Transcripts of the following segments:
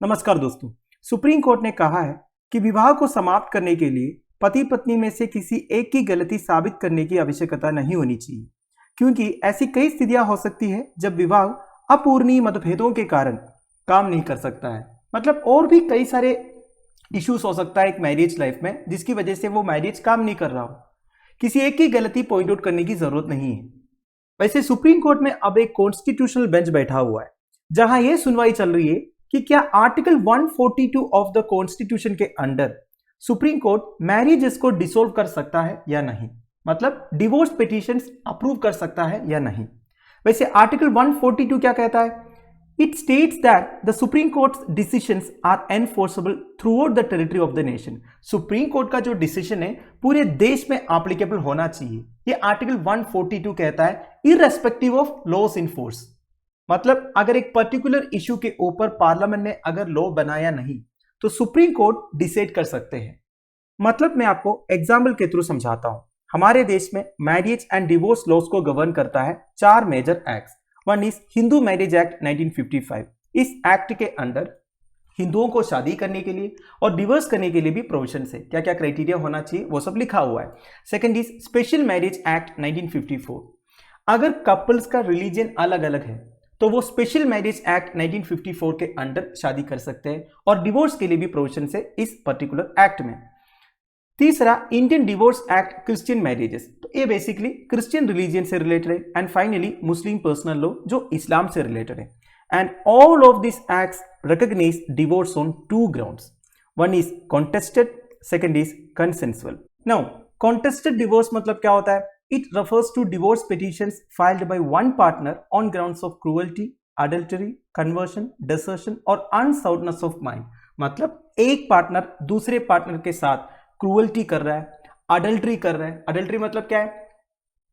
नमस्कार दोस्तों। Supreme court ने कहा है कि विवाह को समाप्त करने के लिए पति पत्नी में से किसी एक की गलती साबित करने की आवश्यकता नहीं होनी चाहिए, क्योंकि ऐसी कई स्थितियां हो सकती है जब विवाह अपूर्णीय मतभेदों के कारण काम नहीं कर सकता है। मतलब और भी कई सारे इश्यूज हो सकता है एक मैरिज लाइफ में जिसकी वजह से वो मैरिज काम नहीं कर रहा हो। किसी एक की गलती पॉइंट आउट करने की जरूरत नहीं है। वैसे सुप्रीम कोर्ट में अब एक कॉन्स्टिट्यूशनल बेंच बैठा हुआ है जहां यह सुनवाई चल रही है कि क्या आर्टिकल 142 ऑफ द कॉन्स्टिट्यूशन के अंडर सुप्रीम कोर्ट मैरिजेस को डिसोल्व कर सकता है या नहीं, मतलब डिवोर्स पिटीशंस अप्रूव कर सकता है या नहीं। वैसे आर्टिकल 142 क्या कहता है? It states that the Supreme Court's decisions are enforceable throughout the territory of the nation. Supreme Court का जो डिसीजन है पूरे देश में एप्लीकेबल होना चाहिए, ये आर्टिकल 142 कहता है, irrespective of laws in force. मतलब अगर एक पर्टिकुलर इश्यू के ऊपर पार्लियामेंट ने अगर लॉ बनाया नहीं तो सुप्रीम कोर्ट डिसाइड कर सकते हैं। मतलब मैं आपको एग्जाम्पल के थ्रू समझाता हूं। हमारे देश में मैरिज एंड डिवोर्स लॉज को गवर्न करता है चार major acts. One is Hindu marriage act 1955। इस एक्ट के अंडर हिंदुओं को शादी करने के लिए और डिवोर्स करने के लिए भी प्रोविजन है, क्या क्या क्राइटेरिया होना चाहिए वो सब लिखा हुआ है। Second is special marriage act 1954। अगर कपल्स का रिलीजन अलग अलग है तो वो स्पेशल मैरिज एक्ट 1954 के अंडर शादी कर सकते हैं और डिवोर्स के लिए भी प्रोविजन है इस पर्टिकुलर एक्ट में। तीसरा Indian divorce act Christian marriages, तो ये बेसिकली क्रिश्चियन रिलीजन से रिलेटेड है। And finally Muslim personal law जो इस्लाम से रिलेटेड है। And all of this acts recognise divorce on two grounds. One is contested, second is consensual. Now contested divorce मतलब क्या होता है? It refers to divorce petitions filed by one partner on grounds of cruelty, adultery, conversion, desertion और unsoundness of mind। मतलब एक partner दूसरे partner के साथ क्रूअल्टी कर रहा है, अडल्ट्री कर रहा है। अडल्ट्री मतलब क्या है?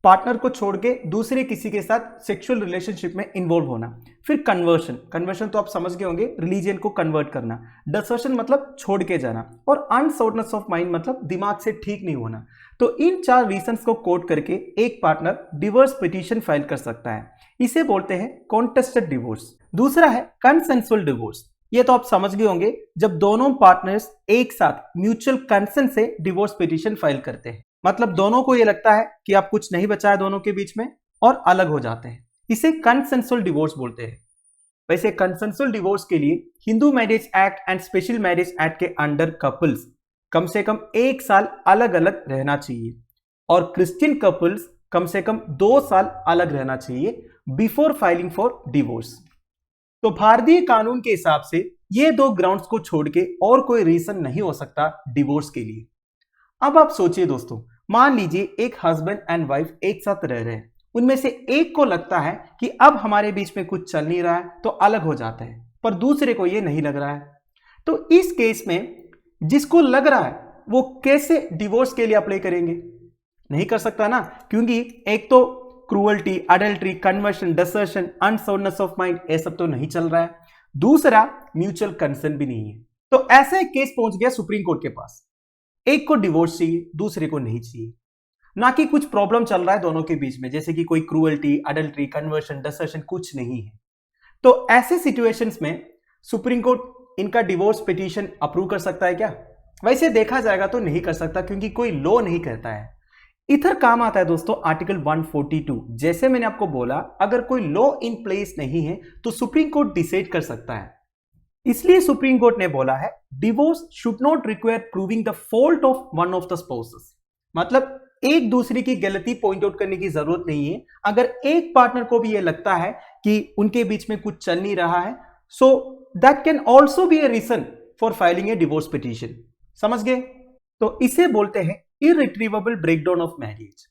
पार्टनर को छोड़ के दूसरे किसी के साथ सेक्सुअल रिलेशनशिप में इन्वॉल्व होना। फिर कन्वर्शन, कन्वर्शन तो आप समझ गए होंगे, रिलीजन को कन्वर्ट करना। डिसर्शन मतलब छोड़ के जाना। और अनसाउंडनेस ऑफ माइंड मतलब दिमाग से ठीक नहीं होना। तो इन चार रीजंस को कोट करके एक पार्टनर डिवोर्स पिटीशन फाइल कर सकता है। इसे बोलते हैं कॉन्टेस्टेड डिवोर्स। दूसरा है कंसेंसुअल डिवोर्स। ये तो आप समझ गए होंगे, जब दोनों पार्टनर्स एक साथ म्यूचुअल कंसेंट से डिवोर्स पिटीशन फाइल करते हैं। मतलब दोनों को ये लगता है कि अब कुछ नहीं बचा है दोनों के बीच में और अलग हो जाते हैं। इसे कंसेंसुअल डिवोर्स बोलते हैं। वैसे कंसेंसुअल डिवोर्स के लिए Hindu marriage act and special marriage act के अंडर कपल्स कम से कम 1 साल अलग अलग रहना चाहिए और क्रिश्चियन कपल्स कम से कम 2 साल अलग रहना चाहिए बिफोर फाइलिंग फॉर डिवोर्स। तो भारतीय कानून के हिसाब से ये दो ग्राउंड्स को छोड़ के और कोई रीजन नहीं हो सकता डिवोर्स के लिए। अब आप सोचिए दोस्तों, मान लीजिए एक हस्बैंड एंड वाइफ एक साथ रह रहे हैं, उनमें से एक को लगता है कि अब हमारे बीच में कुछ चल नहीं रहा है तो अलग हो जाता है, पर दूसरे को ये नहीं लग रहा है। तो इस केस में जिसको लग रहा है वो कैसे डिवोर्स के लिए अप्लाई करेंगे? नहीं कर सकता ना, क्योंकि एक तो cruelty, adultery, conversion, desertion, unsoundness of mind ये सब तो नहीं चल रहा है। दूसरा म्यूचुअल कंसेंट भी नहीं है। तो ऐसा एक केस पहुंच गया सुप्रीम कोर्ट के पास। एक को डिवोर्स चाहिए, दूसरे को नहीं चाहिए। ना कि कुछ प्रॉब्लम चल रहा है दोनों के बीच में, जैसे कि कोई क्रूअल्टी, अडल्ट्री, कन्वर्शन, डिसर्शन कुछ नहीं है। तो ऐसे सिचुएशंस में सुप्रीम कोर्ट इनका डिवोर्स पिटीशन अप्रूव कर सकता है क्या? वैसे देखा जाएगा तो नहीं कर सकता, क्योंकि कोई लॉ नहीं कहता है। इधर काम आता है दोस्तों आर्टिकल 142। जैसे मैंने आपको बोला, अगर कोई लॉ इन प्लेस नहीं है तो सुप्रीम कोर्ट डिसाइड कर सकता है। इसलिए सुप्रीम कोर्ट ने बोला है divorce should not require proving the fault of one of the spouses. मतलब एक दूसरे की गलती पॉइंट आउट करने की जरूरत नहीं है। अगर एक पार्टनर को भी यह लगता है कि उनके बीच में कुछ चल नहीं रहा है, so that can also be a reason for filing a divorce petition. समझ गए? तो इसे बोलते हैं इररिट्रीवेबल ब्रेकडाउन ऑफ मैरिज।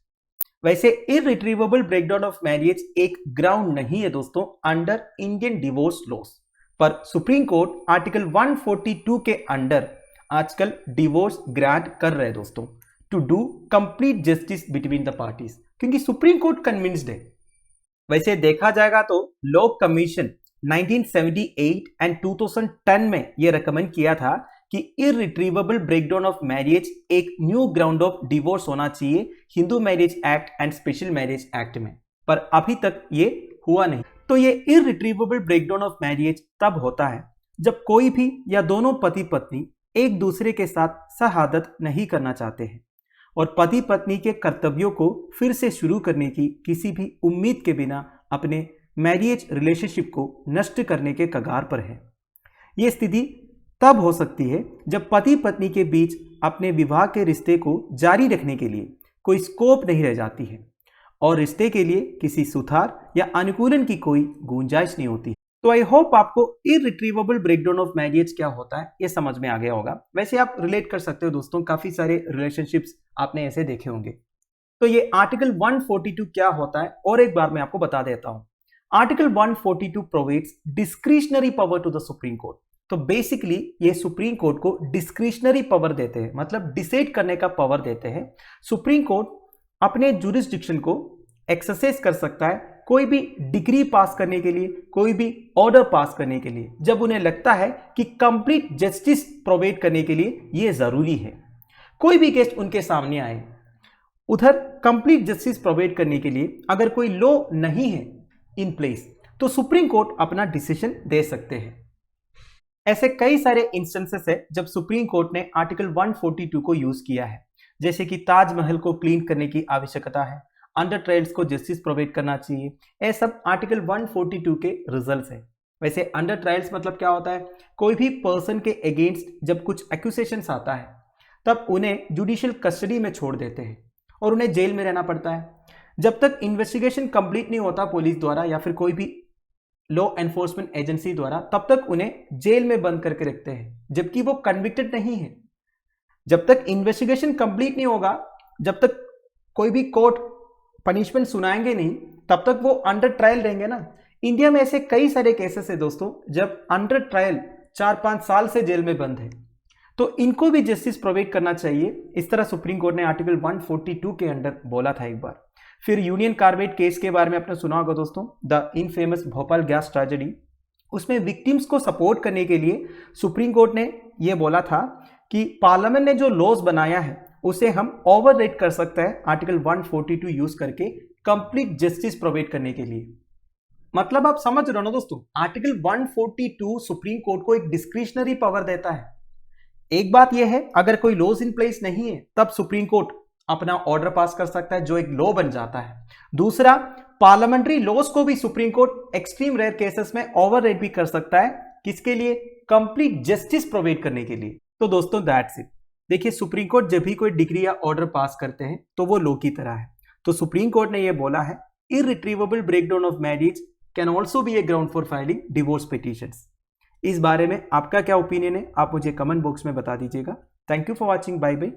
वैसे इररिट्रीवेबल ब्रेकडाउन ऑफ मैरिज एक ग्राउंड नहीं है दोस्तों अंडर इंडियन डिवोर्स लॉस, पर सुप्रीम कोर्ट आर्टिकल 142 के अंडर आजकल डिवोर्स ग्रांट कर रहे हैं दोस्तों, to do complete justice between the parties, क्योंकि सुप्रीम कोर्ट कन्विंस्ड है। वैसे देखा जाएगा तो लॉ कमीशन 1978 एंड 2010 में यह रेकमेंड किया था कि इररिट्रीवेबल ब्रेकडाउन ऑफ मैरिज एक न्यू ग्राउंड ऑफ डिवोर्स होना चाहिए Hindu marriage act and special marriage act में, पर अभी तक ये हुआ नहीं। तो ये इररिट्रीवेबल ब्रेकडाउन ऑफ मैरिज तब होता है जब कोई भी या दोनों पति पत्नी एक दूसरे के साथ शहादत नहीं करना चाहते हैं और पति पत्नी के कर्तव्यों को फिर से शुरू करने की किसी भी उम्मीद के बिना अपने मैरिज रिलेशनशिप को नष्ट करने के कगार पर है। ये स्थिति तब हो सकती है जब पति पत्नी के बीच अपने विवाह के रिश्ते को जारी रखने के लिए कोई स्कोप नहीं रह जाती है और रिश्ते के लिए किसी सुधार या अनुकूलन की कोई गुंजाइश नहीं होती। तो आई होप आपको इरिट्रीवेबल ब्रेकडाउन ऑफ मैरिज क्या होता है ये समझ में आ गया होगा। वैसे आप रिलेट कर सकते हो दोस्तों, काफी सारे रिलेशनशिप्स आपने ऐसे देखे होंगे। तो ये आर्टिकल 142 क्या होता है और एक बार मैं आपको बता देता हूं। Article 142 provides discretionary power to the Supreme Court. तो बेसिकली ये सुप्रीम कोर्ट को डिस्क्रिशनरी पावर देते हैं, मतलब डिसाइड करने का पावर देते हैं। सुप्रीम कोर्ट अपने जुरिस्डिक्शन को एक्सरसाइज कर सकता है कोई भी डिग्री पास करने के लिए, कोई भी ऑर्डर पास करने के लिए, जब उन्हें लगता है कि कंप्लीट जस्टिस प्रोवाइड करने के लिए यह जरूरी है। कोई भी केस उनके सामने आए, उधर कंप्लीट जस्टिस प्रोवाइड करने के लिए अगर कोई लॉ नहीं है इन प्लेस, तो सुप्रीम कोर्ट अपना डिसीजन दे सकते हैं। ऐसे कई सारे इंस्टेंसेस है जब सुप्रीम कोर्ट ने आर्टिकल 142 को यूज किया है, जैसे कि ताजमहल को क्लीन करने की आवश्यकता है, अंडर ट्रायल्स को जस्टिस प्रोवाइड करना चाहिए। ये सब आर्टिकल 142 के रिजल्ट्स है। वैसे अंडर ट्रायल्स मतलब क्या होता है, कोई भी पर्सन के अगेंस्ट जब कुछ एक्यूजेशंस आता है तब उन्हें जुडिशियल कस्टडी में छोड़ देते हैं और उन्हें जेल में रहना पड़ता है जब तक इन्वेस्टिगेशन कंप्लीट नहीं होता पुलिस द्वारा या फिर कोई भी लॉ एनफोर्समेंट एजेंसी द्वारा, तब तक उन्हें जेल में बंद करके रखते हैं जबकि वो कन्विक्टेड नहीं है। जब तक इन्वेस्टिगेशन कंप्लीट नहीं होगा, जब तक कोई भी कोर्ट पनिशमेंट सुनाएंगे नहीं, तब तक वो अंडर ट्रायल रहेंगे ना। इंडिया में ऐसे कई सारे केसेस है दोस्तों जब अंडर ट्रायल 4-5 साल से जेल में बंद है, तो इनको भी जस्टिस प्रोवाइड करना चाहिए। इस तरह सुप्रीम कोर्ट ने आर्टिकल 142 के अंडर बोला था एक बार। फिर यूनियन कार्बाइड केस के बारे में आपने सुना होगा दोस्तों, the infamous Bhopal gas tragedy. उसमें विक्टिम्स को सपोर्ट करने के लिए सुप्रीम कोर्ट ने यह बोला था कि पार्लियामेंट ने जो लॉज बनाया है उसे हम ओवरराइड कर सकते हैं आर्टिकल 142 यूज करके कंप्लीट जस्टिस प्रोवाइड करने के लिए। मतलब आप समझ रहे हो ना दोस्तों, आर्टिकल 142 सुप्रीम कोर्ट को एक डिस्क्रिशनरी पावर देता है। एक बात यह है, अगर कोई लॉज इन प्लेस नहीं है तब सुप्रीम कोर्ट अपना ऑर्डर पास कर सकता है जो एक लॉ बन जाता है। दूसरा, पार्लियामेंट्री लॉज को भी Supreme Court extreme rare cases में ओवरराइड भी कर सकता है। किसके लिए? कंप्लीट जस्टिस प्रोवाइड करने के लिए। तो दोस्तों दैट्स इट। देखिए, सुप्रीम कोर्ट जब भी कोई डिग्री या ऑर्डर पास करते हैं तो वो लॉ की तरह है। तो सुप्रीम कोर्ट ने यह बोला है, irretrievable breakdown of marriage can also be a ground for filing divorce petitions. इस बारे में आपका क्या ओपिनियन है, आप मुझे कमेंट बॉक्स में बता दीजिएगा। Thank you for watching, bye bye.